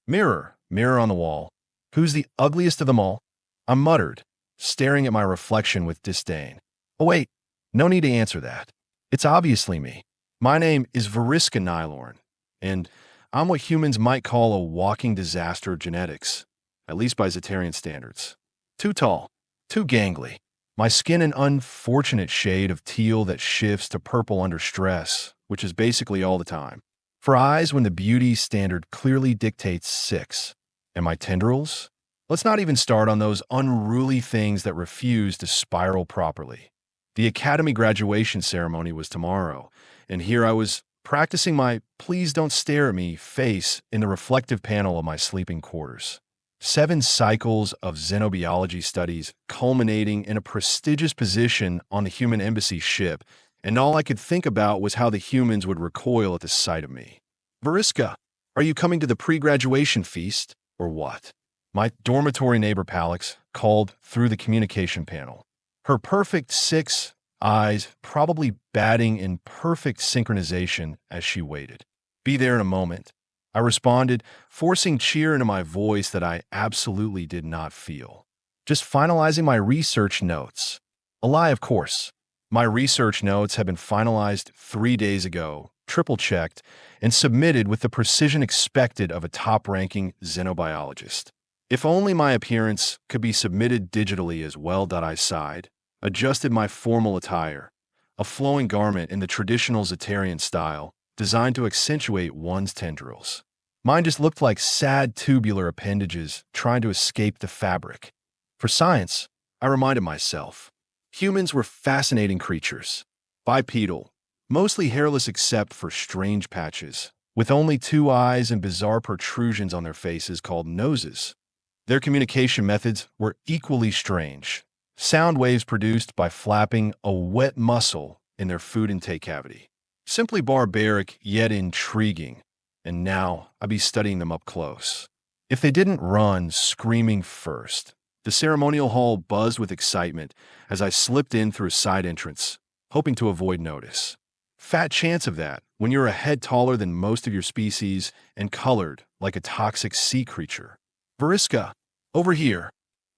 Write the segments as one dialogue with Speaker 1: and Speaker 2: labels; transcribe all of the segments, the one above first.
Speaker 1: Mirror, mirror on the wall, who's the ugliest of them all? I muttered, staring at my reflection with disdain. Oh wait, no need to answer that. It's obviously me. My name is Vriska Nylorn, and I'm what humans might call a walking disaster of genetics, at least by Zetarian standards. Too tall, too gangly. My skin an unfortunate shade of teal that shifts to purple under stress, which is basically all the time. For eyes when the beauty standard clearly dictates 6. And my tendrils? Let's not even start on those unruly things that refuse to spiral properly. The academy graduation ceremony was tomorrow, and here I was practicing my "please don't stare at me" face in the reflective panel of my sleeping quarters. 7 cycles of xenobiology studies culminating in a prestigious position on the human embassy ship, and all I could think about was how the humans would recoil at the sight of me. Vriska, are you coming to the pre-graduation feast, or what? My dormitory neighbor Palix called through the communication panel. Her perfect 6 eyes probably batting in perfect synchronization as she waited. Be there in a moment, I responded, forcing cheer into my voice that I absolutely did not feel. Just finalizing my research notes. A lie, of course. My research notes have been finalized 3 days ago, triple-checked, and submitted with the precision expected of a top-ranking xenobiologist. If only my appearance could be submitted digitally as well. I sighed, adjusted my formal attire, a flowing garment in the traditional Zetarian style, designed to accentuate one's tendrils. Mine just looked like sad tubular appendages trying to escape the fabric. For science, I reminded myself, humans were fascinating creatures. Bipedal, mostly hairless except for strange patches, with only 2 eyes and bizarre protrusions on their faces called noses. Their communication methods were equally strange. Sound waves produced by flapping a wet muscle in their food intake cavity. Simply barbaric, yet intriguing, and now I'd be studying them up close. If they didn't run screaming first, the ceremonial hall buzzed with excitement as I slipped in through a side entrance, hoping to avoid notice. Fat chance of that when you're a head taller than most of your species and colored like a toxic sea creature. Vriska, over here.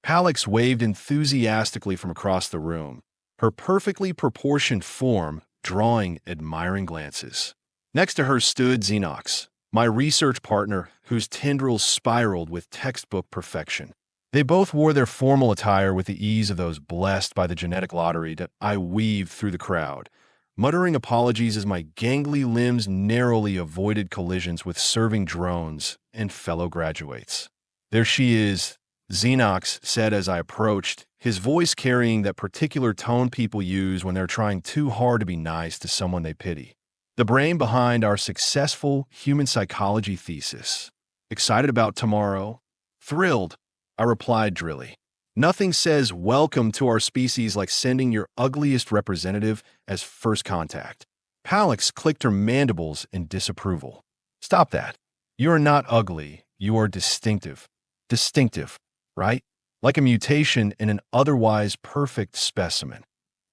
Speaker 1: Palix waved enthusiastically from across the room, her perfectly proportioned form drawing admiring glances. Next to her stood Xenox, my research partner whose tendrils spiraled with textbook perfection. They both wore their formal attire with the ease of those blessed by the genetic lottery that I weaved through the crowd, muttering apologies as my gangly limbs narrowly avoided collisions with serving drones and fellow graduates. There she is, Xenox said as I approached, his voice carrying that particular tone people use when they're trying too hard to be nice to someone they pity. The brain behind our successful human psychology thesis. Excited about tomorrow? Thrilled, I replied drily. Nothing says welcome to our species like sending your ugliest representative as first contact. Palix clicked her mandibles in disapproval. Stop that. You are not ugly. You are distinctive. Distinctive, right? Like a mutation in an otherwise perfect specimen.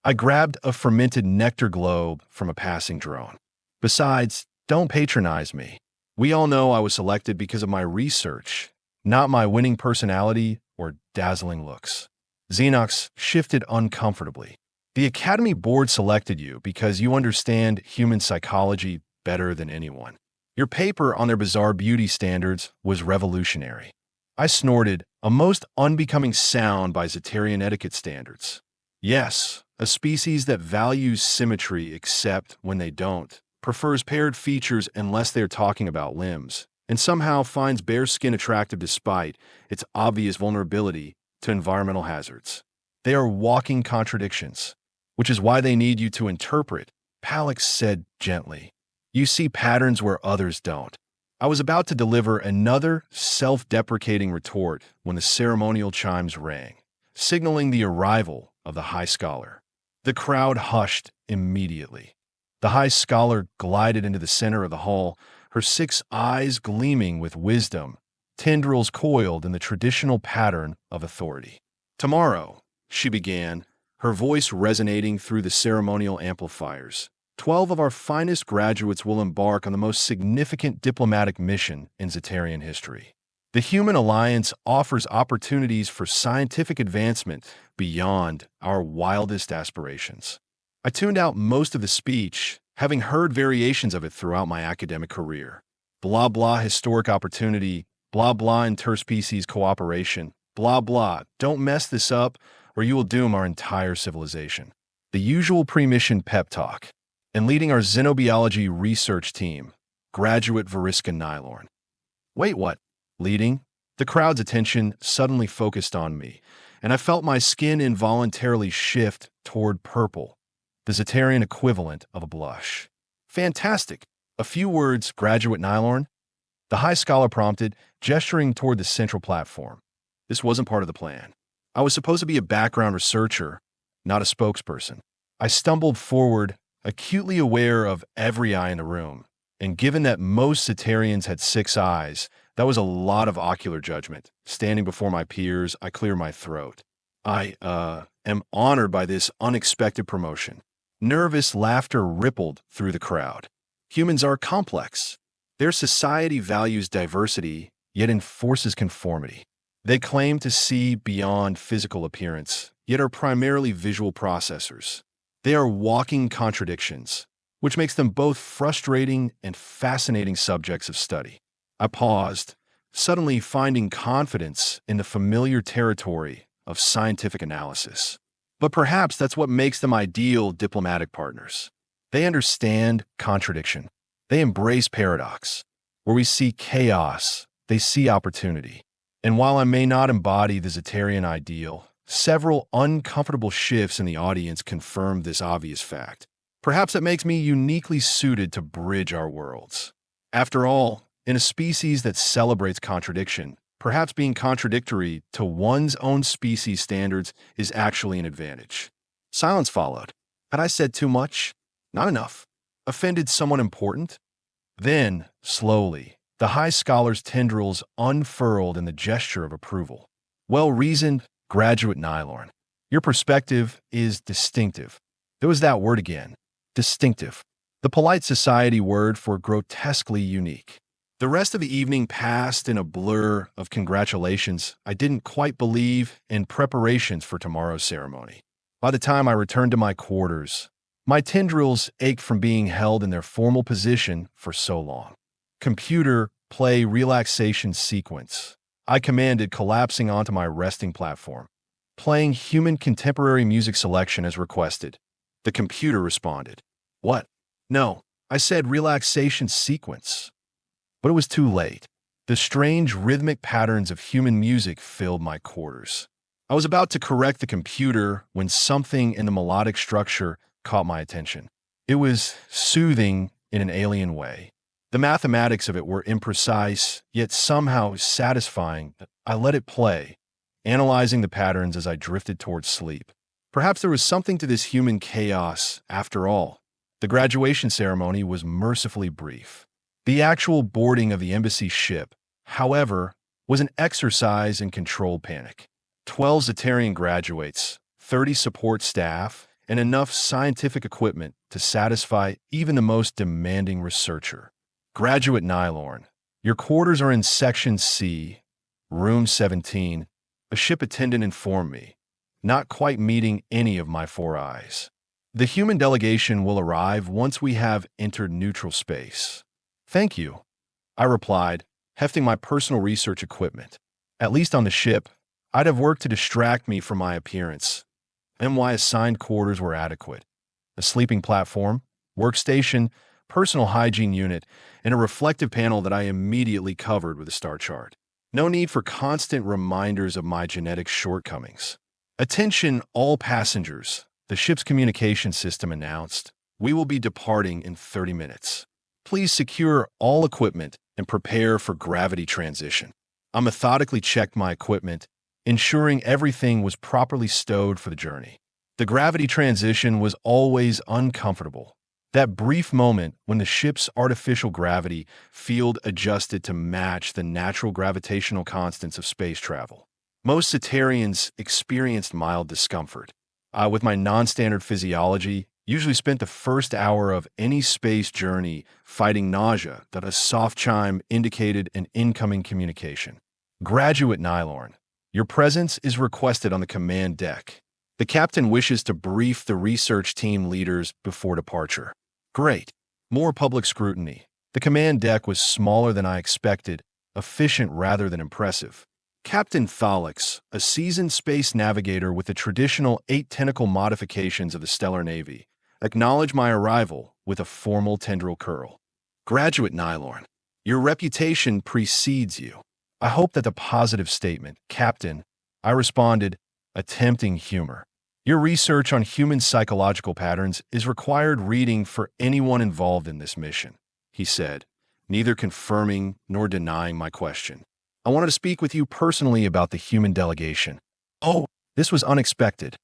Speaker 1: I grabbed a fermented nectar globe from a passing drone. Besides, don't patronize me. We all know I was selected because of my research, not my winning personality or dazzling looks. Xenox shifted uncomfortably. The Academy Board selected you because you understand human psychology better than anyone. Your paper on their bizarre beauty standards was revolutionary. I snorted, a most unbecoming sound by Zetarian etiquette standards. Yes, a species that values symmetry except when they don't, prefers paired features unless they're talking about limbs, and somehow finds bare skin attractive despite its obvious vulnerability to environmental hazards. They are walking contradictions, which is why they need you to interpret, Palix said gently. You see patterns where others don't. I was about to deliver another self-deprecating retort when the ceremonial chimes rang, signaling the arrival of the High Scholar. The crowd hushed immediately. The High Scholar glided into the center of the hall, her 6 eyes gleaming with wisdom, tendrils coiled in the traditional pattern of authority. Tomorrow, she began, her voice resonating through the ceremonial amplifiers. 12 of our finest graduates will embark on the most significant diplomatic mission in Zetarian history. The Human Alliance offers opportunities for scientific advancement beyond our wildest aspirations. I tuned out most of the speech, having heard variations of it throughout my academic career. Blah blah historic opportunity, blah blah interspecies cooperation, blah blah don't mess this up or you will doom our entire civilization. The usual pre-mission pep talk. And leading our xenobiology research team, graduate Vriska Nylorn. Wait, what? Leading? The crowd's attention suddenly focused on me, and I felt my skin involuntarily shift toward purple, the Zetarian equivalent of a blush. Fantastic. A few words, graduate Nylorn. The high scholar prompted, gesturing toward the central platform. This wasn't part of the plan. I was supposed to be a background researcher, not a spokesperson. I stumbled forward, acutely aware of every eye in the room, and given that most Zetarians had 6 eyes, that was a lot of ocular judgment. Standing before my peers, I clear my throat. I am honored by this unexpected promotion. Nervous laughter rippled through the crowd. Humans are complex. Their society values diversity, yet enforces conformity. They claim to see beyond physical appearance, yet are primarily visual processors. They are walking contradictions, which makes them both frustrating and fascinating subjects of study. I paused, suddenly finding confidence in the familiar territory of scientific analysis. But perhaps that's what makes them ideal diplomatic partners. They understand contradiction. They embrace paradox. Where we see chaos, they see opportunity. And while I may not embody the Zetarian ideal, several uncomfortable shifts in the audience confirmed this obvious fact. Perhaps it makes me uniquely suited to bridge our worlds. After all, in a species that celebrates contradiction, perhaps being contradictory to one's own species standards is actually an advantage. Silence followed. Had I said too much? Not enough. Offended someone important? Then, slowly, the high scholar's tendrils unfurled in the gesture of approval. Well-reasoned, graduate Nylorn. Your perspective is distinctive. There was that word again. Distinctive. The polite society word for grotesquely unique. The rest of the evening passed in a blur of congratulations I didn't quite believe in preparations for tomorrow's ceremony. By the time I returned to my quarters, my tendrils ached from being held in their formal position for so long. Computer, play relaxation sequence. I commanded, collapsing onto my resting platform. Playing human contemporary music selection as requested. The computer responded. What? No, I said relaxation sequence. But it was too late. The strange rhythmic patterns of human music filled my quarters. I was about to correct the computer when something in the melodic structure caught my attention. It was soothing in an alien way. The mathematics of it were imprecise, yet somehow satisfying. I let it play, analyzing the patterns as I drifted towards sleep. Perhaps there was something to this human chaos after all. The graduation ceremony was mercifully brief. The actual boarding of the embassy ship, however, was an exercise in controlled panic. 12 Zetarian graduates, 30 support staff, and enough scientific equipment to satisfy even the most demanding researcher. Graduate Nylorn, your quarters are in Section C, Room 17, a ship attendant informed me, not quite meeting any of my 4 eyes. The human delegation will arrive once we have entered neutral space. Thank you, I replied, hefting my personal research equipment. At least on the ship, I'd have work to distract me from my appearance. My assigned quarters were adequate. A sleeping platform, workstation, personal hygiene unit, and a reflective panel that I immediately covered with a star chart. No need for constant reminders of my genetic shortcomings. Attention all passengers, the ship's communication system announced. We will be departing in 30 minutes. Please secure all equipment and prepare for gravity transition. I methodically checked my equipment, ensuring everything was properly stowed for the journey. The gravity transition was always uncomfortable. That brief moment when the ship's artificial gravity field adjusted to match the natural gravitational constants of space travel. Most Zetarians experienced mild discomfort. With my non-standard physiology, usually spent the first hour of any space journey fighting nausea that a soft chime indicated an incoming communication. Graduate Nylorn, your presence is requested on the command deck. The captain wishes to brief the research team leaders before departure. Great. More public scrutiny. The command deck was smaller than I expected, efficient rather than impressive. Captain Thalix, a seasoned space navigator with the traditional 8-tentacle modifications of the Stellar Navy, acknowledged my arrival with a formal tendril curl. Graduate Nylorn, your reputation precedes you. I hope that the positive statement, Captain, I responded, attempting humor. Your research on human psychological patterns is required reading for anyone involved in this mission, he said, neither confirming nor denying my question. I wanted to speak with you personally about the human delegation. Oh, this was unexpected.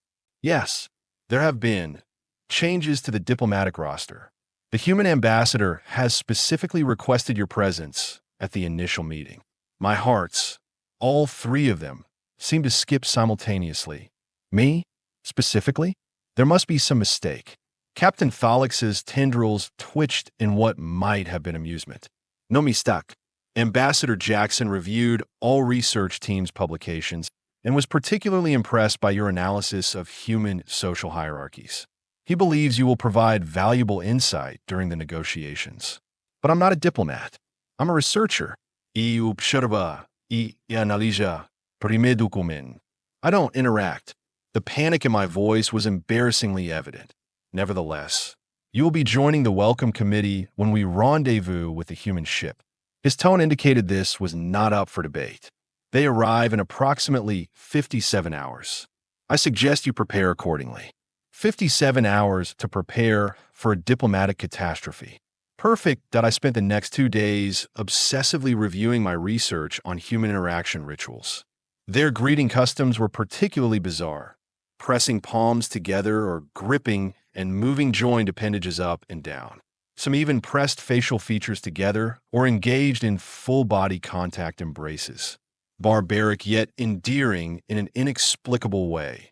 Speaker 1: Yes, there have been changes to the diplomatic roster. The human ambassador has specifically requested your presence at the initial meeting. My hearts, all three of them, seemed to skip simultaneously. Me? Specifically? There must be some mistake. Captain Thalix's tendrils twitched in what might have been amusement. No mistake. Ambassador Jackson reviewed all research team's publications and was particularly impressed by your analysis of human social hierarchies. He believes you will provide valuable insight during the negotiations. But I'm not a diplomat. I'm a researcher. I observa, I analiza, primer document. I don't interact. The panic in my voice was embarrassingly evident. Nevertheless, you will be joining the welcome committee when we rendezvous with the human ship. His tone indicated this was not up for debate. They arrive in approximately 57 hours. I suggest you prepare accordingly. 57 hours to prepare for a diplomatic catastrophe. Perfect that I spent the next 2 days obsessively reviewing my research on human interaction rituals. Their greeting customs were particularly bizarre, pressing palms together or gripping and moving joined appendages up and down. Some even pressed facial features together or engaged in full-body contact embraces. Barbaric yet endearing in an inexplicable way.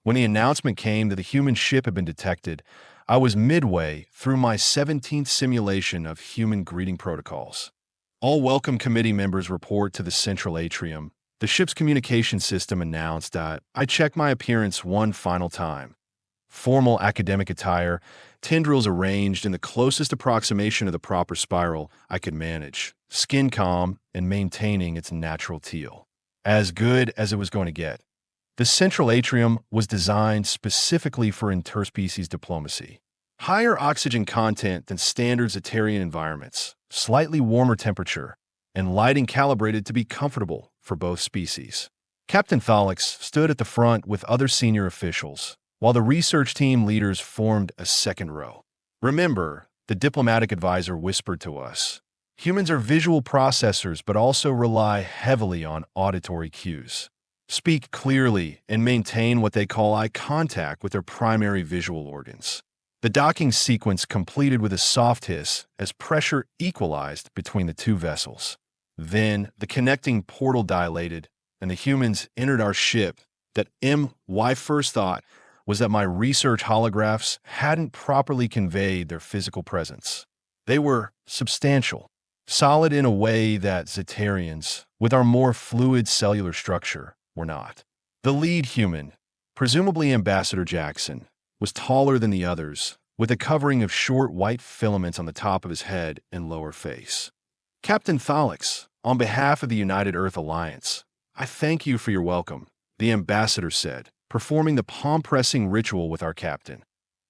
Speaker 1: When the announcement came that the human ship had been detected, I was midway through my 17th simulation of human greeting protocols. All welcome committee members report to the central atrium. The ship's communication system announced that I checked my appearance one final time. Formal academic attire, tendrils arranged in the closest approximation of the proper spiral I could manage, skin calm and maintaining its natural teal. As good as it was going to get. The central atrium was designed specifically for interspecies diplomacy. Higher oxygen content than standard Zetarian environments, slightly warmer temperature, and lighting calibrated to be comfortable for both species. Captain Thalix stood at the front with other senior officials, while the research team leaders formed a second row. Remember, the diplomatic advisor whispered to us, humans are visual processors but also rely heavily on auditory cues. Speak clearly and maintain what they call eye contact with their primary visual organs. The docking sequence completed with a soft hiss as pressure equalized between the two vessels. Then the connecting portal dilated and the humans entered our ship. That my first thought was that my research holographs hadn't properly conveyed their physical presence. They were substantial, solid in a way that Zetarians, with our more fluid cellular structure, were not. The lead human, presumably Ambassador Jackson, was taller than the others, with a covering of short white filaments on the top of his head and lower face. Captain Thalix, on behalf of the United Earth Alliance, I thank you for your welcome, the ambassador said, performing the palm-pressing ritual with our captain.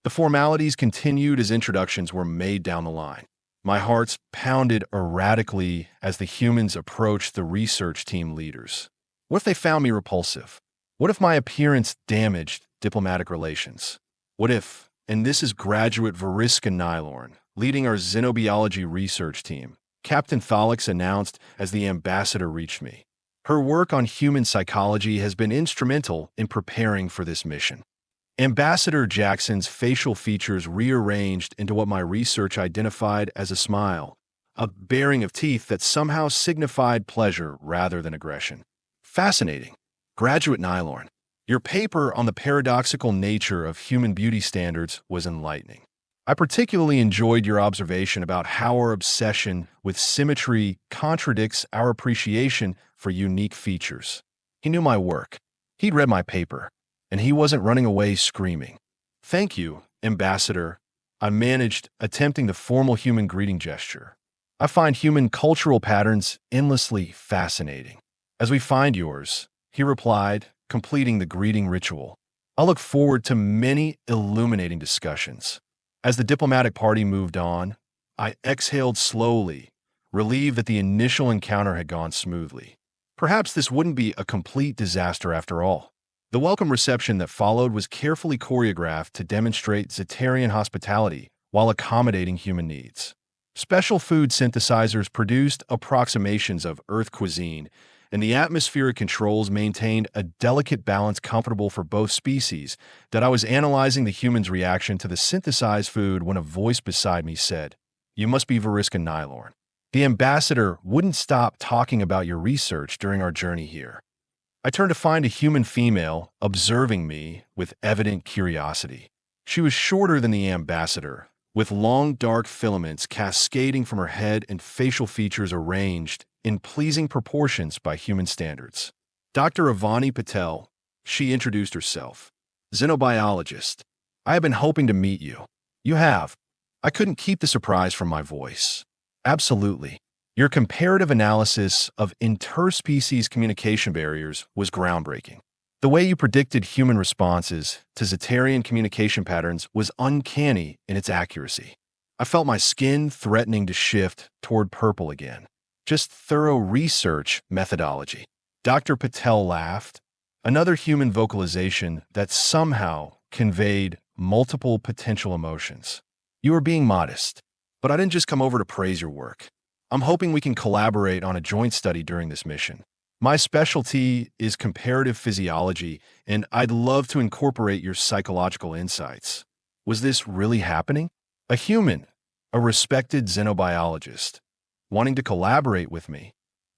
Speaker 1: The formalities continued as introductions were made down the line. My hearts pounded erratically as the humans approached the research team leaders. What if they found me repulsive? What if my appearance damaged diplomatic relations? What if, and this is graduate Vriska Nylorn, leading our Xenobiology research team, Captain Thalix announced as the ambassador reached me. Her work on human psychology has been instrumental in preparing for this mission. Ambassador Jackson's facial features rearranged into what my research identified as a smile, a baring of teeth that somehow signified pleasure rather than aggression. Fascinating. Graduate Nylorn, your paper on the paradoxical nature of human beauty standards was enlightening. I particularly enjoyed your observation about how our obsession with symmetry contradicts our appreciation for unique features. He knew my work. He'd read my paper, and he wasn't running away screaming. "Thank you, Ambassador," I managed, attempting the formal human greeting gesture. "I find human cultural patterns endlessly fascinating." "As we find yours," he replied, completing the greeting ritual. "I look forward to many illuminating discussions." As the diplomatic party moved on, I exhaled slowly, relieved that the initial encounter had gone smoothly. Perhaps this wouldn't be a complete disaster after all. The welcome reception that followed was carefully choreographed to demonstrate Zetarian hospitality while accommodating human needs. Special food synthesizers produced approximations of Earth cuisine, and the atmospheric controls maintained a delicate balance comfortable for both species. That I was analyzing the human's reaction to the synthesized food when a voice beside me said, "You must be Vriska Nylorn. The ambassador wouldn't stop talking about your research during our journey here." I turned to find a human female observing me with evident curiosity. She was shorter than the ambassador, with long dark filaments cascading from her head and facial features arranged in pleasing proportions by human standards. "Dr. Avani Patel," she introduced herself. "Xenobiologist. I have been hoping to meet you." "You have." I couldn't keep the surprise from my voice. "Absolutely. Your comparative analysis of interspecies communication barriers was groundbreaking. The way you predicted human responses to Zetarian communication patterns was uncanny in its accuracy." I felt my skin threatening to shift toward purple again. "Just thorough research methodology." Dr. Patel laughed, another human vocalization that somehow conveyed multiple potential emotions. "You were being modest, but I didn't just come over to praise your work. I'm hoping we can collaborate on a joint study during this mission. My specialty is comparative physiology, and I'd love to incorporate your psychological insights." Was this really happening? A human, a respected xenobiologist, wanting to collaborate with me?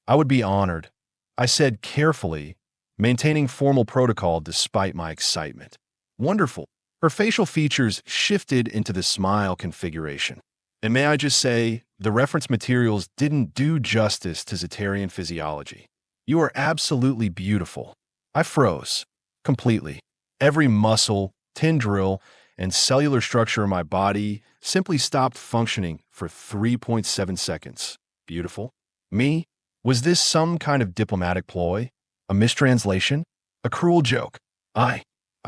Speaker 1: I would be honored, I said carefully, maintaining formal protocol despite my excitement. "Wonderful." Her facial features shifted into the smile configuration. "And may I just say, the reference materials didn't do justice to Zetarian physiology. You are absolutely beautiful." I froze. Completely. Every muscle, tendril, and cellular structure in my body simply stopped functioning for 3.7 seconds. Beautiful? Me? Was this some kind of diplomatic ploy? A mistranslation? A cruel joke? I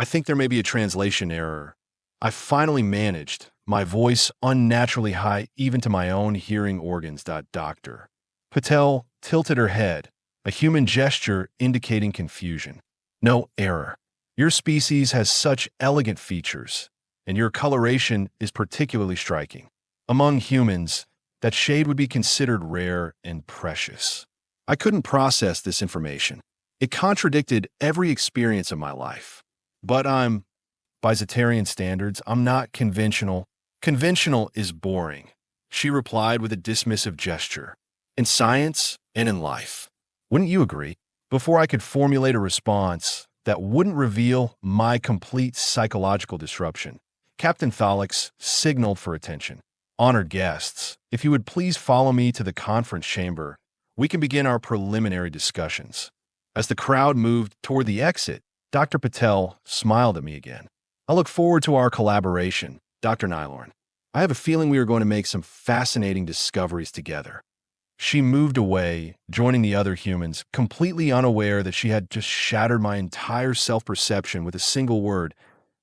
Speaker 1: think there may be a translation error. I finally managed, my voice unnaturally high even to my own hearing organs. Dr. Patel tilted her head, a human gesture indicating confusion. "No error. Your species has such elegant features, and your coloration is particularly striking. Among humans, that shade would be considered rare and precious." I couldn't process this information. It contradicted every experience of my life. "But by Zetarian standards, I'm not conventional." "Conventional is boring," she replied with a dismissive gesture. "In science and in life. Wouldn't you agree?" Before I could formulate a response that wouldn't reveal my complete psychological disruption, Captain Thalix signaled for attention. "Honored guests, if you would please follow me to the conference chamber, we can begin our preliminary discussions." As the crowd moved toward the exit, Dr. Patel smiled at me again. "I look forward to our collaboration, Dr. Nylorn. I have a feeling we are going to make some fascinating discoveries together." She moved away, joining the other humans, completely unaware that she had just shattered my entire self-perception with a single word.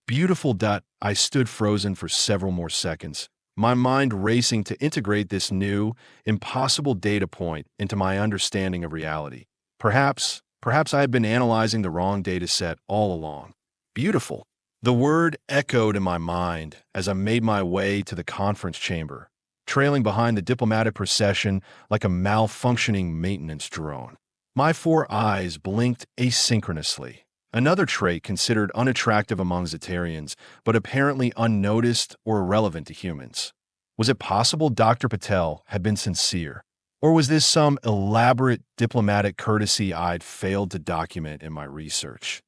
Speaker 1: "Beautiful." I stood frozen for several more seconds, my mind racing to integrate this new, impossible data point into my understanding of reality. Perhaps I had been analyzing the wrong data set all along. Beautiful. The word echoed in my mind as I made my way to the conference chamber, trailing behind the diplomatic procession like a malfunctioning maintenance drone. My 4 eyes blinked asynchronously, another trait considered unattractive among Zetarians, but apparently unnoticed or irrelevant to humans. Was it possible Dr. Patel had been sincere? Or was this some elaborate diplomatic courtesy I'd failed to document in my research?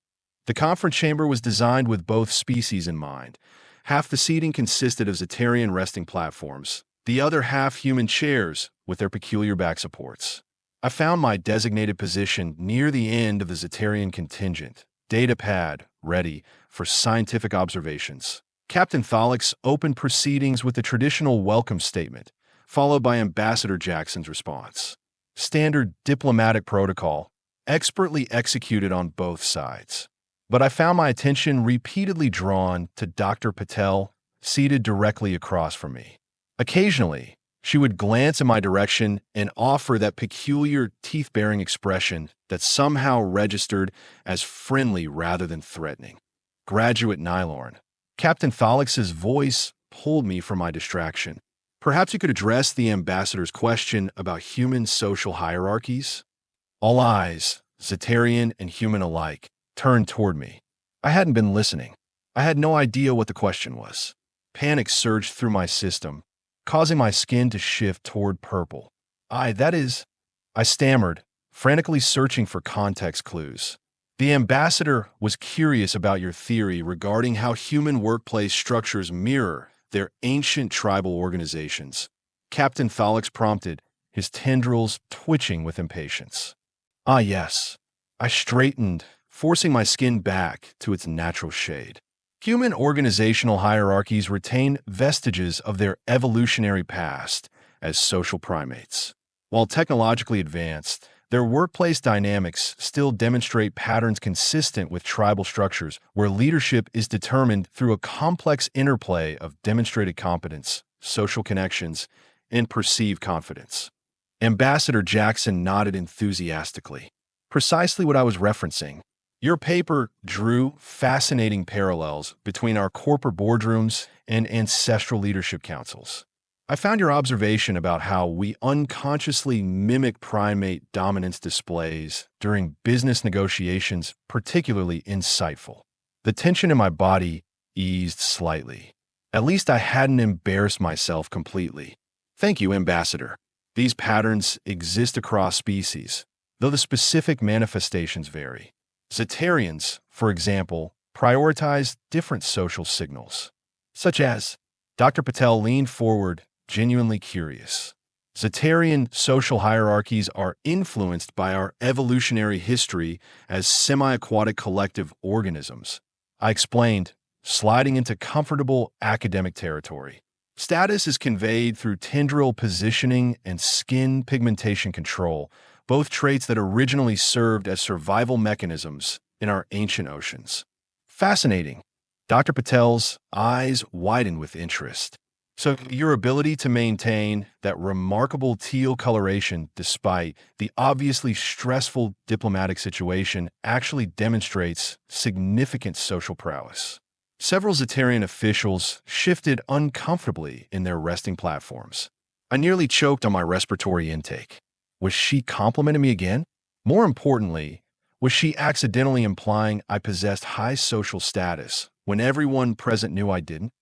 Speaker 1: The conference chamber was designed with both species in mind. Half the seating consisted of Zetarian resting platforms, the other half human chairs with their peculiar back supports. I found my designated position near the end of the Zetarian contingent, data pad ready for scientific observations. Captain Thalix opened proceedings with the traditional welcome statement, followed by Ambassador Jackson's response. Standard diplomatic protocol, expertly executed on both sides. But I found my attention repeatedly drawn to Dr. Patel, seated directly across from me. Occasionally, she would glance in my direction and offer that peculiar teeth-baring expression that somehow registered as friendly rather than threatening. Graduate Nylorn. Captain Thalix's voice pulled me from my distraction. Perhaps you could address the ambassador's question about human social hierarchies? All eyes, Zetarian and human alike, turned toward me. I hadn't been listening. I had no idea what the question was. Panic surged through my system, causing my skin to shift toward purple. I stammered, frantically searching for context clues. The ambassador was curious about your theory regarding how human workplace structures mirror their ancient tribal organizations. Captain Thalix prompted, his tendrils twitching with impatience. Ah, yes. I straightened, forcing my skin back to its natural shade. Human organizational hierarchies retain vestiges of their evolutionary past as social primates. While technologically advanced, their workplace dynamics still demonstrate patterns consistent with tribal structures where leadership is determined through a complex interplay of demonstrated competence, social connections, and perceived confidence. Ambassador Jackson nodded enthusiastically. Precisely what I was referencing. Your paper drew fascinating parallels between our corporate boardrooms and ancestral leadership councils. I found your observation about how we unconsciously mimic primate dominance displays during business negotiations particularly insightful. The tension in my body eased slightly. At least I hadn't embarrassed myself completely. Thank you, Ambassador. These patterns exist across species, though the specific manifestations vary. Zetarians, for example, prioritize different social signals, such as Dr. Patel leaned forward, genuinely curious. Zetarian social hierarchies are influenced by our evolutionary history as semi-aquatic collective organisms. I explained, sliding into comfortable academic territory. Status is conveyed through tendril positioning and skin pigmentation control, both traits that originally served as survival mechanisms in our ancient oceans. Fascinating. Dr. Patel's eyes widened with interest. So your ability to maintain that remarkable teal coloration despite the obviously stressful diplomatic situation actually demonstrates significant social prowess. Several Zetarian officials shifted uncomfortably in their resting platforms. I nearly choked on my respiratory intake. Was she complimenting me again? More importantly, was she accidentally implying I possessed high social status when everyone present knew I didn't?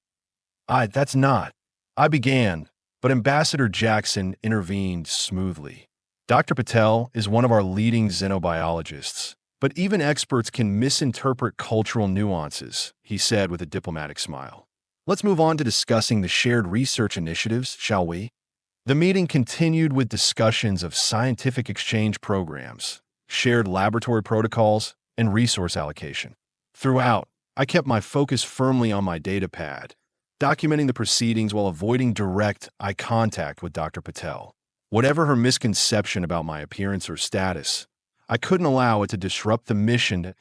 Speaker 1: That's not. I began, but Ambassador Jackson intervened smoothly. Dr. Patel is one of our leading xenobiologists, but even experts can misinterpret cultural nuances, he said with a diplomatic smile. Let's move on to discussing the shared research initiatives, shall we? The meeting continued with discussions of scientific exchange programs, shared laboratory protocols, and resource allocation. Throughout, I kept my focus firmly on my data pad, documenting the proceedings while avoiding direct eye contact with Dr. Patel. Whatever her misconception about my appearance or status, I couldn't allow it to disrupt the mission.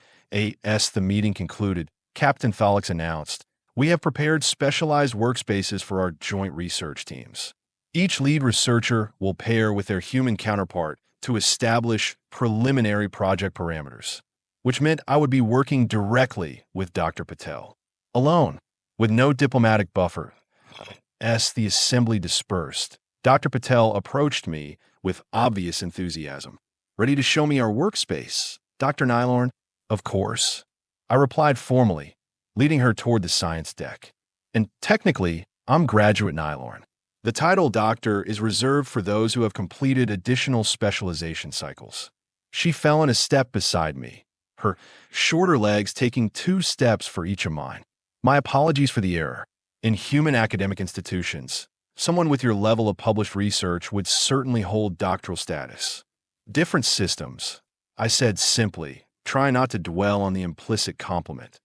Speaker 1: As the meeting concluded, Captain Thalix announced, "We have prepared specialized workspaces for our joint research teams. Each lead researcher will pair with their human counterpart to establish preliminary project parameters," which meant I would be working directly with Dr. Patel. Alone, with no diplomatic buffer. As the assembly dispersed, Dr. Patel approached me with obvious enthusiasm. "Ready to show me our workspace, Dr. Nylorn?" "Of course," I replied formally, leading her toward the science deck. "And technically, I'm Graduate Nylorn. The title doctor is reserved for those who have completed additional specialization cycles." She fell in a step beside me, her shorter legs taking 2 steps for each of mine. My apologies for the error. In human academic institutions, someone with your level of published research would certainly hold doctoral status. Different systems, I said simply, trying not to dwell on the implicit compliment.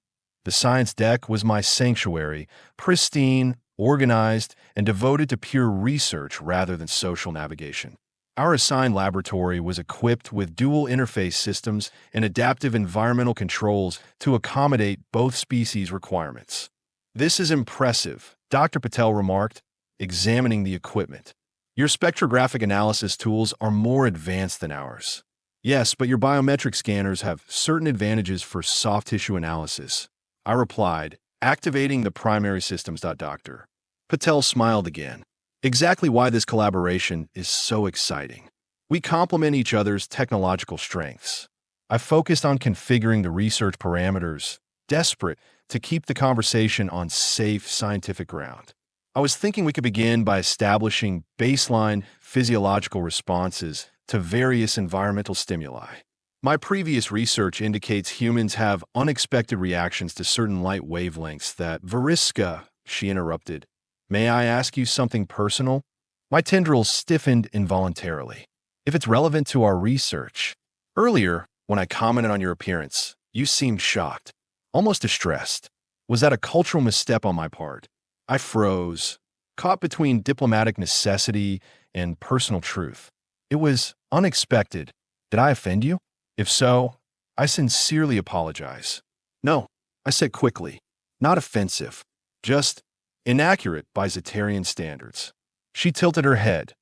Speaker 1: The science deck was my sanctuary, pristine, organized, and devoted to pure research rather than social navigation. Our assigned laboratory was equipped with dual interface systems and adaptive environmental controls to accommodate both species requirements. "This is impressive," Dr. Patel remarked, examining the equipment. "Your spectrographic analysis tools are more advanced than ours." "Yes, but your biometric scanners have certain advantages for soft tissue analysis," I replied, activating the primary systems. Dr. Patel smiled again. "Exactly why this collaboration is so exciting. We complement each other's technological strengths." I focused on configuring the research parameters, desperate to keep the conversation on safe scientific ground. I was thinking we could begin by establishing baseline physiological responses to various environmental stimuli. "My previous research indicates humans have unexpected reactions to certain light wavelengths that..." "Vriska," she interrupted. "May I ask you something personal?" My tendrils stiffened involuntarily. "If it's relevant to our research." "Earlier, when I commented on your appearance, you seemed shocked, almost distressed. Was that a cultural misstep on my part?" I froze, caught between diplomatic necessity and personal truth. "It was unexpected. Did I offend you? If so, I sincerely apologize." "No," I said quickly. "Not offensive. Just inaccurate by Zetarian standards." She tilted her head,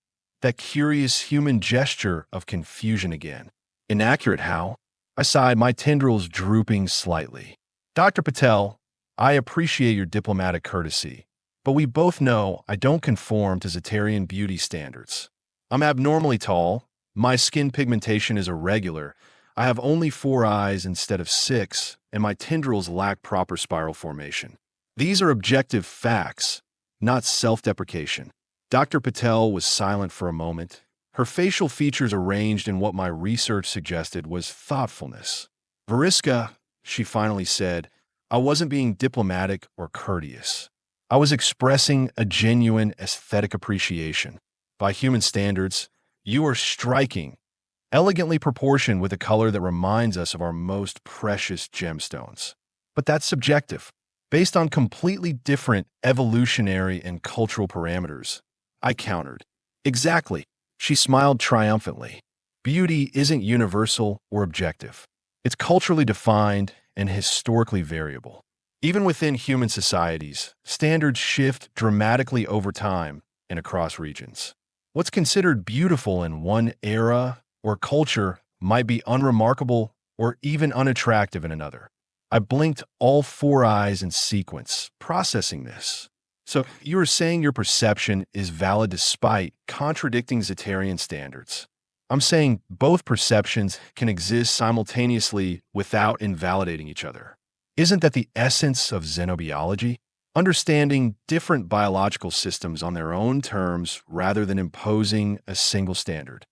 Speaker 1: that curious human gesture of confusion again. "Inaccurate how?" I sighed, my tendrils drooping slightly. "Dr. Patel, I appreciate your diplomatic courtesy, but we both know I don't conform to Zetarian beauty standards. I'm abnormally tall, my skin pigmentation is irregular, I have only 4 eyes instead of 6, and my tendrils lack proper spiral formation. These are objective facts, not self-deprecation." Dr. Patel was silent for a moment, her facial features arranged in what my research suggested was thoughtfulness. "Vriska," she finally said, "I wasn't being diplomatic or courteous. I was expressing a genuine aesthetic appreciation. By human standards, you are striking, elegantly proportioned with a color that reminds us of our most precious gemstones. But that's subjective, based on completely different evolutionary and cultural parameters." I countered. "Exactly." She smiled triumphantly. "Beauty isn't universal or objective. It's culturally defined and historically variable. Even within human societies, standards shift dramatically over time and across regions. What's considered beautiful in one era or culture might be unremarkable or even unattractive in another." I blinked all 4 eyes in sequence, processing this. "So you are saying your perception is valid despite contradicting Zetarian standards?" "I'm saying both perceptions can exist simultaneously without invalidating each other. Isn't that the essence of xenobiology? Understanding different biological systems on their own terms rather than imposing a single standard."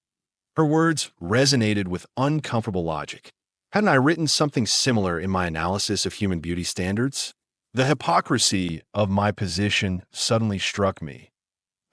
Speaker 1: Her words resonated with uncomfortable logic. Hadn't I written something similar in my analysis of human beauty standards? The hypocrisy of my position suddenly struck me.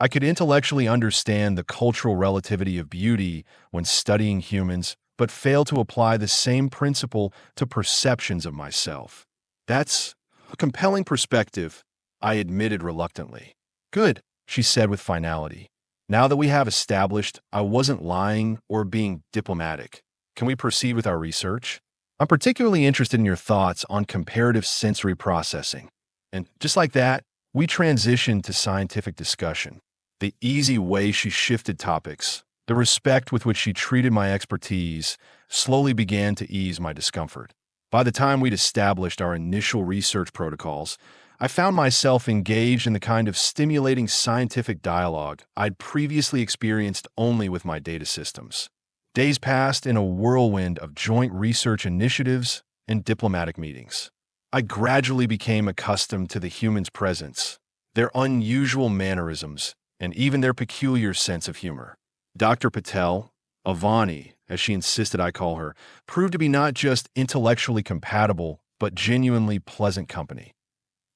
Speaker 1: I could intellectually understand the cultural relativity of beauty when studying humans, but fail to apply the same principle to perceptions of myself. "That's a compelling perspective," I admitted reluctantly. "Good," she said with finality. "Now that we have established I wasn't lying or being diplomatic, can we proceed with our research? I'm particularly interested in your thoughts on comparative sensory processing." And just like that, we transitioned to scientific discussion. The easy way she shifted topics, the respect with which she treated my expertise, slowly began to ease my discomfort. By the time we'd established our initial research protocols, I found myself engaged in the kind of stimulating scientific dialogue I'd previously experienced only with my data systems. Days passed in a whirlwind of joint research initiatives and diplomatic meetings. I gradually became accustomed to the humans' presence, their unusual mannerisms, and even their peculiar sense of humor. Dr. Patel, Avani, as she insisted I call her, proved to be not just intellectually compatible, but genuinely pleasant company.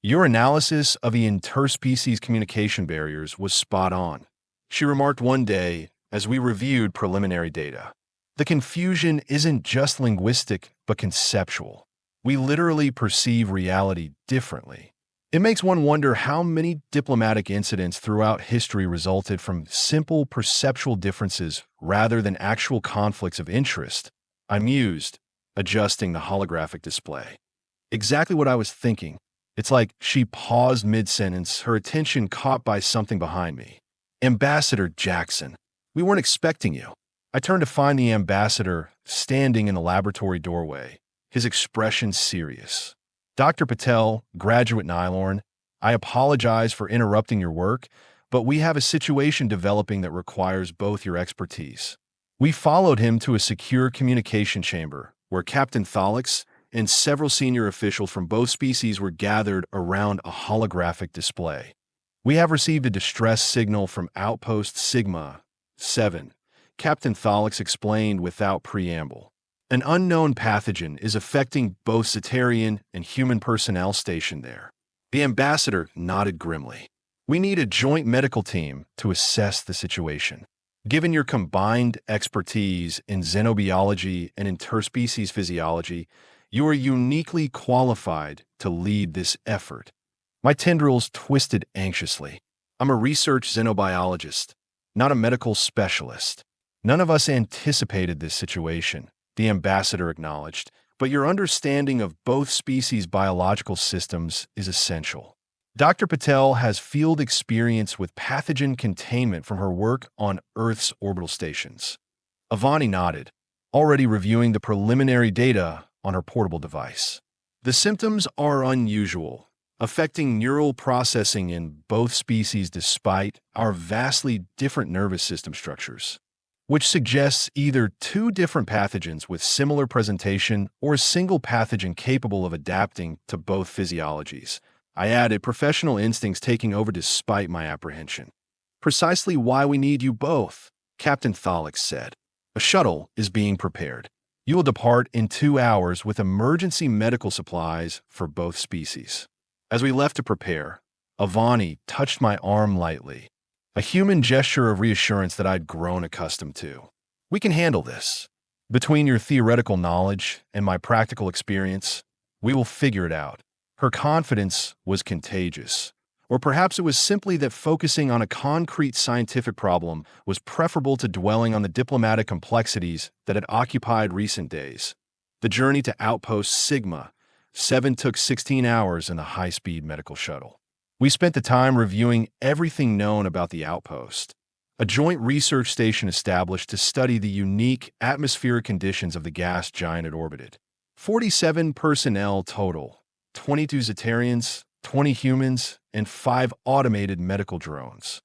Speaker 1: "Your analysis of the interspecies communication barriers was spot on," she remarked one day as we reviewed preliminary data. The confusion isn't just linguistic, but conceptual. We literally perceive reality differently. It makes one wonder how many diplomatic incidents throughout history resulted from simple perceptual differences rather than actual conflicts of interest. I mused, adjusting the holographic display. Exactly what I was thinking. It's like she paused mid-sentence, her attention caught by something behind me. Ambassador Jackson, we weren't expecting you. I turned to find the ambassador standing in the laboratory doorway, his expression serious. Dr. Patel, graduate Nylorn, I apologize for interrupting your work, but we have a situation developing that requires both your expertise. We followed him to a secure communication chamber, where Captain Tholix and several senior officials from both species were gathered around a holographic display. We have received a distress signal from Outpost Sigma 7, Captain Tholix explained without preamble. An unknown pathogen is affecting both Zetarian and human personnel stationed there. The ambassador nodded grimly. We need a joint medical team to assess the situation. Given your combined expertise in xenobiology and interspecies physiology, you are uniquely qualified to lead this effort. My tendrils twisted anxiously. I'm a research xenobiologist, not a medical specialist. None of us anticipated this situation, the ambassador acknowledged, but your understanding of both species' biological systems is essential. Dr. Patel has field experience with pathogen containment from her work on Earth's orbital stations. Avani nodded, already reviewing the preliminary data on her portable device. The symptoms are unusual, affecting neural processing in both species despite our vastly different nervous system structures, which suggests either two different pathogens with similar presentation or a single pathogen capable of adapting to both physiologies. I added, professional instincts taking over despite my apprehension. Precisely why we need you both, Captain Tholix said. A shuttle is being prepared. You will depart in 2 hours with emergency medical supplies for both species. As we left to prepare, Avani touched my arm lightly, a human gesture of reassurance that I'd grown accustomed to. We can handle this. Between your theoretical knowledge and my practical experience, we will figure it out. Her confidence was contagious. Or perhaps it was simply that focusing on a concrete scientific problem was preferable to dwelling on the diplomatic complexities that had occupied recent days. The journey to Outpost Sigma 7 took 16 hours in the high-speed medical shuttle. We spent the time reviewing everything known about the outpost, a joint research station established to study the unique atmospheric conditions of the gas giant it orbited. 47 personnel total, 22 Zetarians, 20 humans, and 5 automated medical drones.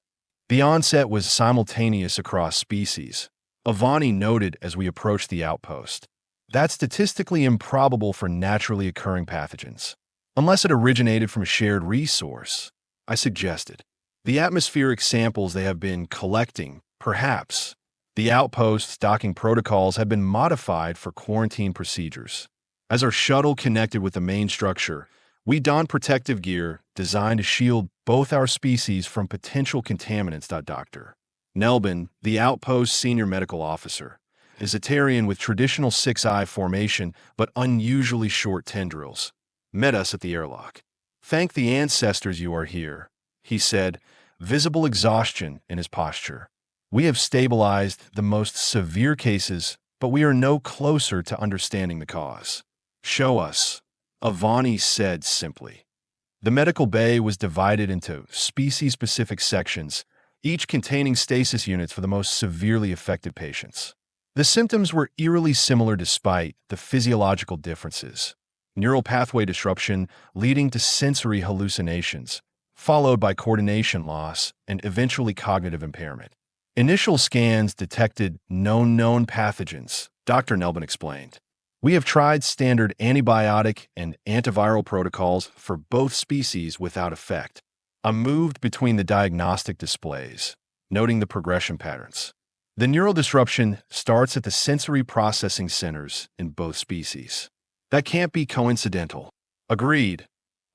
Speaker 1: The onset was simultaneous across species, Avani noted as we approached the outpost. That's statistically improbable for naturally occurring pathogens. Unless it originated from a shared resource, I suggested. The atmospheric samples they have been collecting, perhaps. The outpost's docking protocols have been modified for quarantine procedures. As our shuttle connected with the main structure, we donned protective gear designed to shield both our species from potential contaminants. Dr. Nelbin, the outpost's senior medical officer, is a Zetarian with traditional 6-eye formation but unusually short tendrils, met us at the airlock. Thank the ancestors you are here, he said, visible exhaustion in his posture. We have stabilized the most severe cases, but we are no closer to understanding the cause. Show us, Avani said simply. The medical bay was divided into species-specific sections, each containing stasis units for the most severely affected patients. The symptoms were eerily similar despite the physiological differences. Neural pathway disruption leading to sensory hallucinations, followed by coordination loss and eventually cognitive impairment. Initial scans detected known pathogens, Dr. Nelbin explained. We have tried standard antibiotic and antiviral protocols for both species without effect. I moved between the diagnostic displays, noting the progression patterns. The neural disruption starts at the sensory processing centers in both species. That can't be coincidental. Agreed,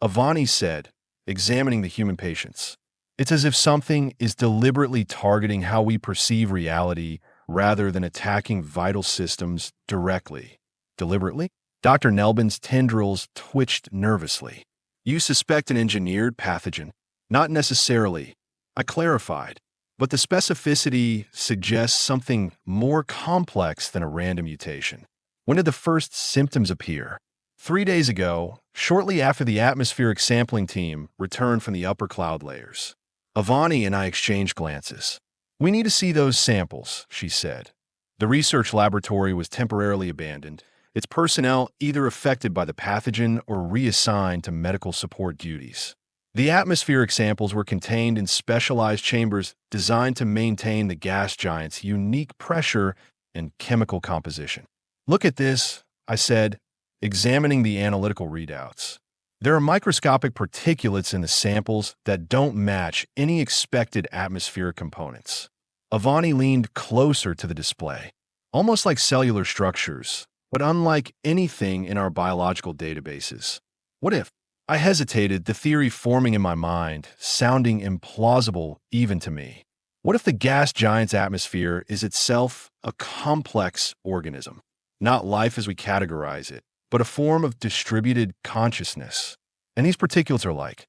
Speaker 1: Avani said, examining the human patients. It's as if something is deliberately targeting how we perceive reality rather than attacking vital systems directly. Deliberately? Dr. Nelbin's tendrils twitched nervously. You suspect an engineered pathogen? Not necessarily, I clarified, but the specificity suggests something more complex than a random mutation. When did the first symptoms appear? 3 days ago, shortly after the atmospheric sampling team returned from the upper cloud layers. Avani and I exchanged glances. We need to see those samples, she said. The research laboratory was temporarily abandoned, its personnel either affected by the pathogen or reassigned to medical support duties. The atmospheric samples were contained in specialized chambers designed to maintain the gas giant's unique pressure and chemical composition. Look at this, I said, examining the analytical readouts. There are microscopic particulates in the samples that don't match any expected atmospheric components. Avani leaned closer to the display, almost like cellular structures, but unlike anything in our biological databases. What if? I hesitated, the theory forming in my mind, sounding implausible even to me. What if the gas giant's atmosphere is itself a complex organism? Not life as we categorize it, but a form of distributed consciousness. And these particulates are like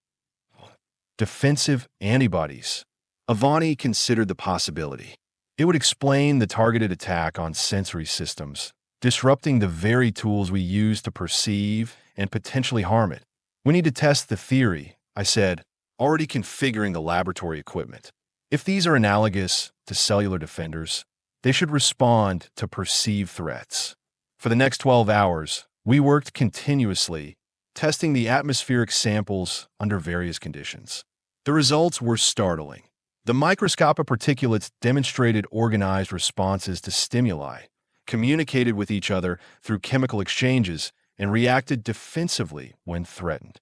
Speaker 1: defensive antibodies. Avani considered the possibility. It would explain the targeted attack on sensory systems, disrupting the very tools we use to perceive and potentially harm it. We need to test the theory, I said, already configuring the laboratory equipment. If these are analogous to cellular defenders, they should respond to perceived threats. For the next 12 hours, we worked continuously, testing the atmospheric samples under various conditions. The results were startling. The microscopic particulates demonstrated organized responses to stimuli, communicated with each other through chemical exchanges, and reacted defensively when threatened.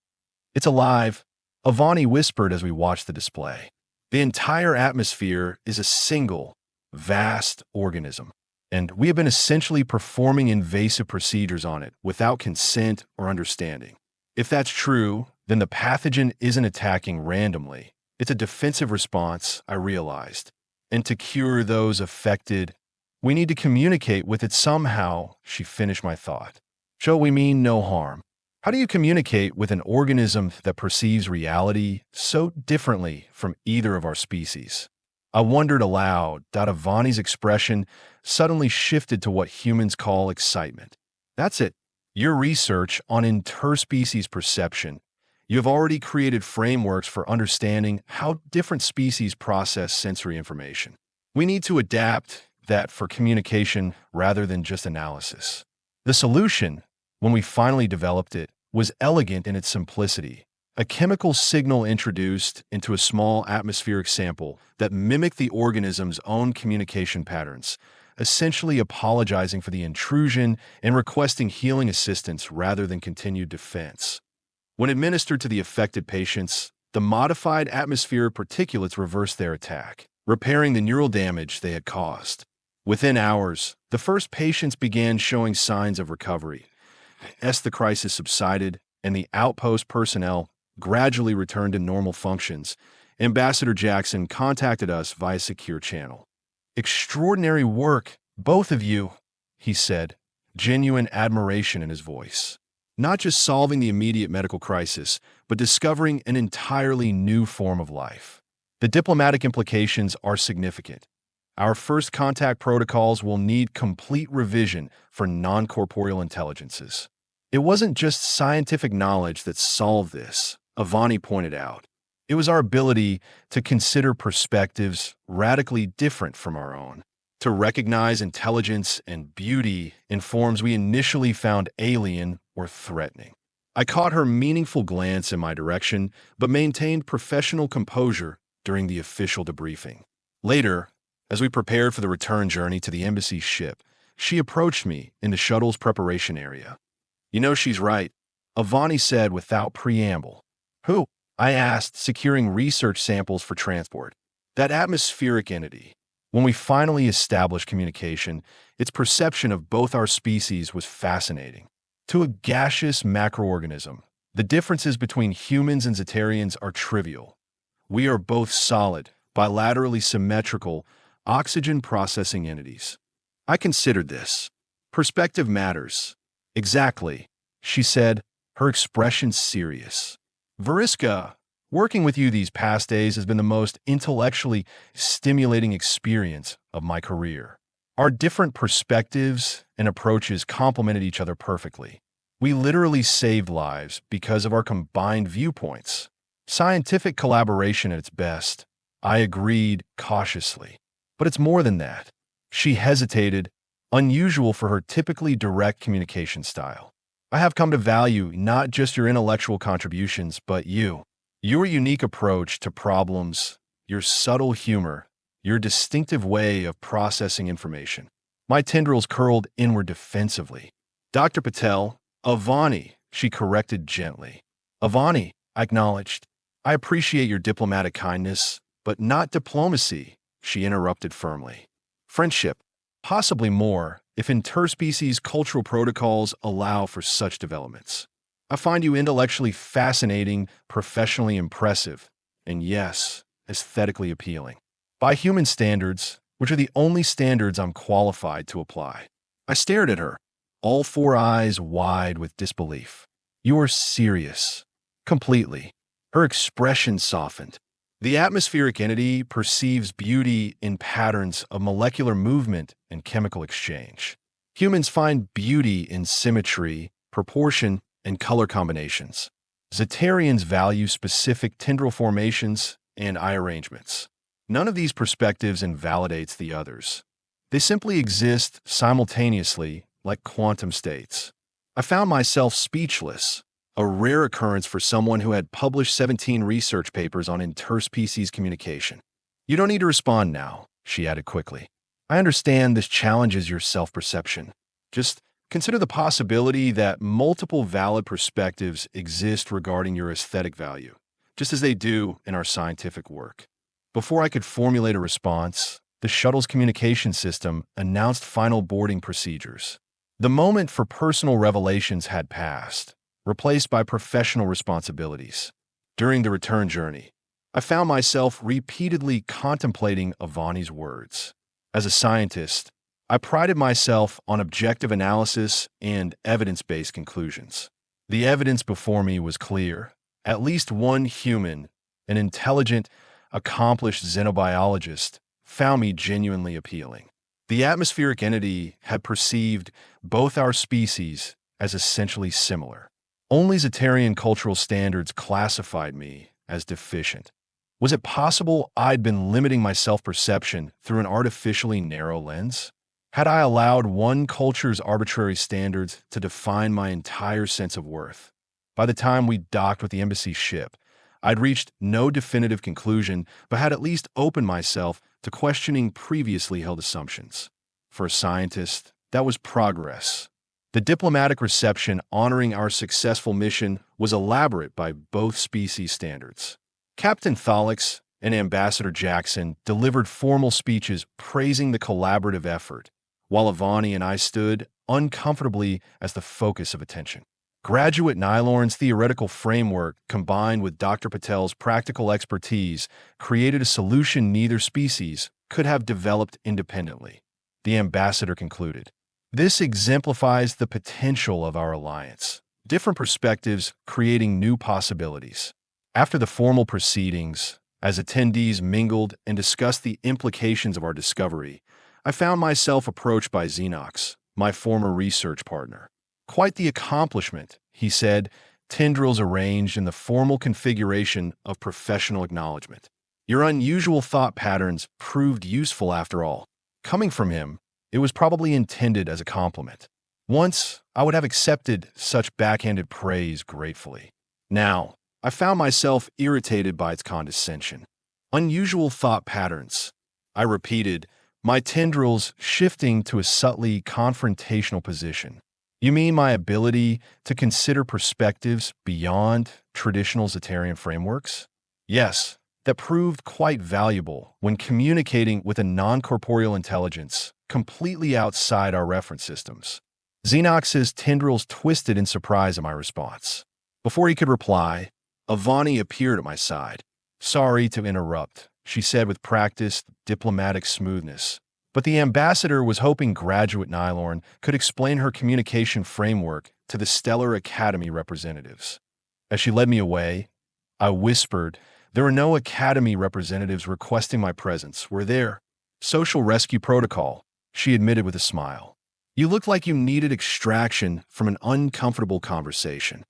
Speaker 1: It's alive, Avani whispered as we watched the display. The entire atmosphere is a single, vast organism, and we have been essentially performing invasive procedures on it without consent or understanding. If that's true, then the pathogen isn't attacking randomly. It's a defensive response, I realized. And to cure those affected, we need to communicate with it somehow, she finished my thought. So we mean no harm. How do you communicate with an organism that perceives reality so differently from either of our species? I wondered aloud. Avani's expression suddenly shifted to what humans call excitement. That's it. Your research on interspecies perception. You have already created frameworks for understanding how different species process sensory information. We need to adapt that for communication rather than just analysis. The solution, when we finally developed it, was elegant in its simplicity. A chemical signal introduced into a small atmospheric sample that mimicked the organism's own communication patterns, essentially apologizing for the intrusion and requesting healing assistance rather than continued defense. When administered to the affected patients, the modified atmospheric particulates reversed their attack, repairing the neural damage they had caused. Within hours, the first patients began showing signs of recovery. As the crisis subsided and the outpost personnel gradually returned to normal functions, Ambassador Jackson contacted us via secure channel. "Extraordinary work, both of you," he said, genuine admiration in his voice. Not just solving the immediate medical crisis, but discovering an entirely new form of life. The diplomatic implications are significant. Our first contact protocols will need complete revision for non-corporeal intelligences. It wasn't just scientific knowledge that solved this, Avani pointed out. It was our ability to consider perspectives radically different from our own, to recognize intelligence and beauty in forms we initially found alien or threatening. I caught her meaningful glance in my direction, but maintained professional composure during the official debriefing. Later, as we prepared for the return journey to the embassy ship, she approached me in the shuttle's preparation area. "You know she's right," Avani said without preamble. "Who?" I asked, securing research samples for transport. "That atmospheric entity." When we finally established communication, its perception of both our species was fascinating. To a gaseous macroorganism, the differences between humans and Zetarians are trivial. We are both solid, bilaterally symmetrical, oxygen processing entities. I considered this. Perspective matters. Exactly, she said, her expression serious. Vriska, working with you these past days has been the most intellectually stimulating experience of my career. Our different perspectives and approaches complemented each other perfectly. We literally saved lives because of our combined viewpoints. Scientific collaboration at its best. I agreed cautiously. But it's more than that. She hesitated, unusual for her typically direct communication style. I have come to value not just your intellectual contributions, but your unique approach to problems, your subtle humor, your distinctive way of processing information. My tendrils curled inward defensively. Dr. Patel, Avani, she corrected gently. Avani, I acknowledged. I appreciate your diplomatic kindness, but not diplomacy, she interrupted firmly. Friendship, possibly more, if interspecies cultural protocols allow for such developments. I find you intellectually fascinating, professionally impressive, and yes, aesthetically appealing. By human standards, which are the only standards I'm qualified to apply. I stared at her, all four eyes wide with disbelief. You are serious. Completely. Her expression softened. The atmospheric entity perceives beauty in patterns of molecular movement and chemical exchange. Humans find beauty in symmetry, proportion, and color combinations. Zetarians value specific tendril formations and eye arrangements. None of these perspectives invalidates the others. They simply exist simultaneously, like quantum states. I found myself speechless, a rare occurrence for someone who had published 17 research papers on interspecies communication. You don't need to respond now, she added quickly. I understand this challenges your self-perception. Just consider the possibility that multiple valid perspectives exist regarding your aesthetic value, just as they do in our scientific work. Before I could formulate a response, the shuttle's communication system announced final boarding procedures. The moment for personal revelations had passed, replaced by professional responsibilities. During the return journey, I found myself repeatedly contemplating Avani's words. As a scientist, I prided myself on objective analysis and evidence-based conclusions. The evidence before me was clear. At least one human, an intelligent, accomplished xenobiologist, found me genuinely appealing. The atmospheric entity had perceived both our species as essentially similar. Only Zetarian cultural standards classified me as deficient. Was it possible I'd been limiting my self-perception through an artificially narrow lens? Had I allowed one culture's arbitrary standards to define my entire sense of worth? By the time we docked with the embassy ship, I'd reached no definitive conclusion, but had at least opened myself to questioning previously held assumptions. For a scientist, that was progress. The diplomatic reception honoring our successful mission was elaborate by both species standards. Captain Thalix and Ambassador Jackson delivered formal speeches praising the collaborative effort, while Avani and I stood uncomfortably as the focus of attention. Graduate Nylorn's theoretical framework, combined with Dr. Patel's practical expertise, created a solution neither species could have developed independently. The ambassador concluded. This exemplifies the potential of our alliance. Different perspectives creating new possibilities. After the formal proceedings, as attendees mingled and discussed the implications of our discovery, I found myself approached by Xenox, my former research partner. Quite the accomplishment, he said, tendrils arranged in the formal configuration of professional acknowledgement. Your unusual thought patterns proved useful after all. Coming from him, it was probably intended as a compliment. Once, I would have accepted such backhanded praise gratefully. Now, I found myself irritated by its condescension. Unusual thought patterns. I repeated, my tendrils shifting to a subtly confrontational position. You mean my ability to consider perspectives beyond traditional Zetarian frameworks? Yes, that proved quite valuable when communicating with a non-corporeal intelligence completely outside our reference systems. Xenox's tendrils twisted in surprise at my response. Before he could reply, Avani appeared at my side. Sorry to interrupt, she said with practiced, diplomatic smoothness. But the ambassador was hoping Graduate Nylorn could explain her communication framework to the Stellar Academy representatives. As she led me away, I whispered, "There are no Academy representatives requesting my presence. We're there. Social rescue protocol," she admitted with a smile. "You looked like you needed extraction from an uncomfortable conversation."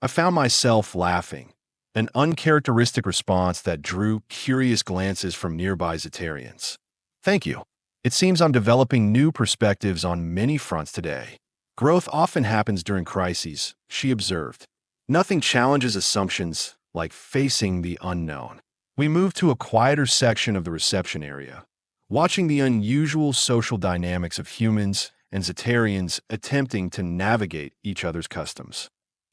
Speaker 1: I found myself laughing, an uncharacteristic response that drew curious glances from nearby Zetarians. "Thank you. It seems I'm developing new perspectives on many fronts today. Growth often happens during crises," she observed. "Nothing challenges assumptions like facing the unknown." We moved to a quieter section of the reception area, watching the unusual social dynamics of humans and Zetarians attempting to navigate each other's customs.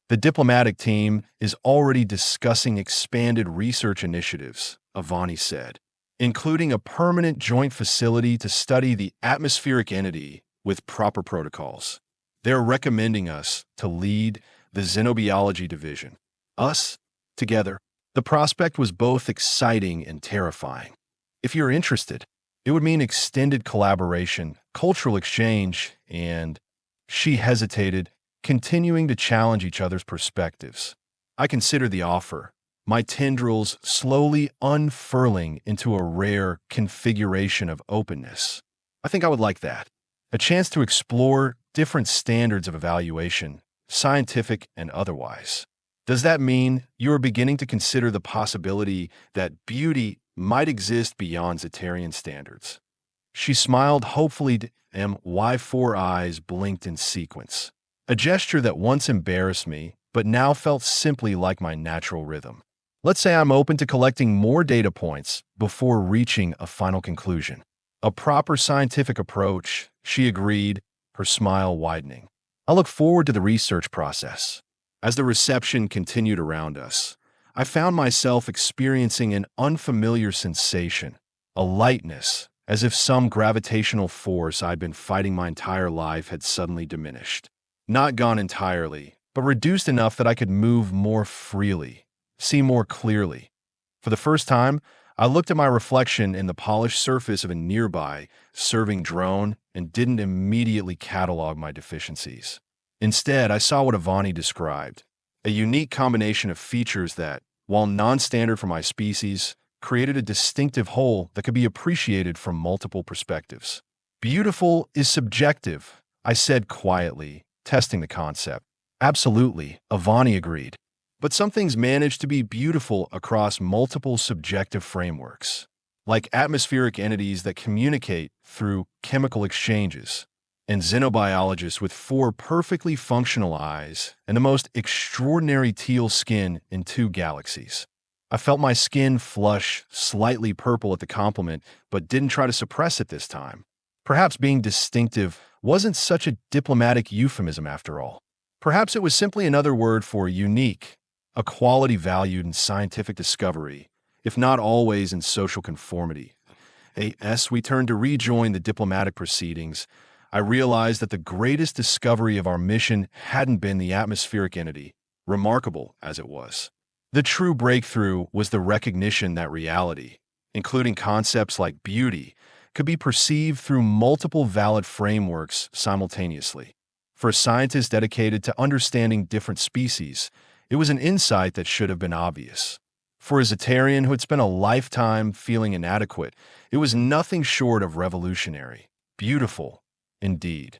Speaker 1: "The diplomatic team is already discussing expanded research initiatives," Avani said, "including a permanent joint facility to study the atmospheric entity with proper protocols. They're recommending us to lead the Xenobiology division. Us, together." The prospect was both exciting and terrifying. If you're interested, it would mean extended collaboration, cultural exchange, and she hesitated, continuing to challenge each other's perspectives. I considered the offer, my tendrils slowly unfurling into a rare configuration of openness. I think I would like that. A chance to explore different standards of evaluation, scientific and otherwise. Does that mean you are beginning to consider the possibility that beauty might exist beyond Zetarian standards? She smiled hopefully, my 4 eyes blinked in sequence. A gesture that once embarrassed me, but now felt simply like my natural rhythm. Let's say I'm open to collecting more data points before reaching a final conclusion. A proper scientific approach, she agreed, her smile widening. I look forward to the research process. As the reception continued around us, I found myself experiencing an unfamiliar sensation, a lightness, as if some gravitational force I'd been fighting my entire life had suddenly diminished. Not gone entirely, but reduced enough that I could move more freely, see more clearly. For the first time, I looked at my reflection in the polished surface of a nearby serving drone and didn't immediately catalog my deficiencies. Instead, I saw what Avani described, a unique combination of features that, while non-standard for my species, created a distinctive whole that could be appreciated from multiple perspectives. "Beautiful is subjective," I said quietly, testing the concept. "Absolutely," Avani agreed. "But some things manage to be beautiful across multiple subjective frameworks, like atmospheric entities that communicate through chemical exchanges, and xenobiologists with 4 perfectly functional eyes and the most extraordinary teal skin in 2 galaxies." I felt my skin flush slightly purple at the compliment, but didn't try to suppress it this time. Perhaps being distinctive wasn't such a diplomatic euphemism after all. Perhaps it was simply another word for unique, a quality valued in scientific discovery, if not always in social conformity. As we turned to rejoin the diplomatic proceedings, I realized that the greatest discovery of our mission hadn't been the atmospheric entity, remarkable as it was. The true breakthrough was the recognition that reality, including concepts like beauty, could be perceived through multiple valid frameworks simultaneously. For a scientist dedicated to understanding different species, it was an insight that should have been obvious. For a Zetarian who had spent a lifetime feeling inadequate, it was nothing short of revolutionary. Beautiful, indeed.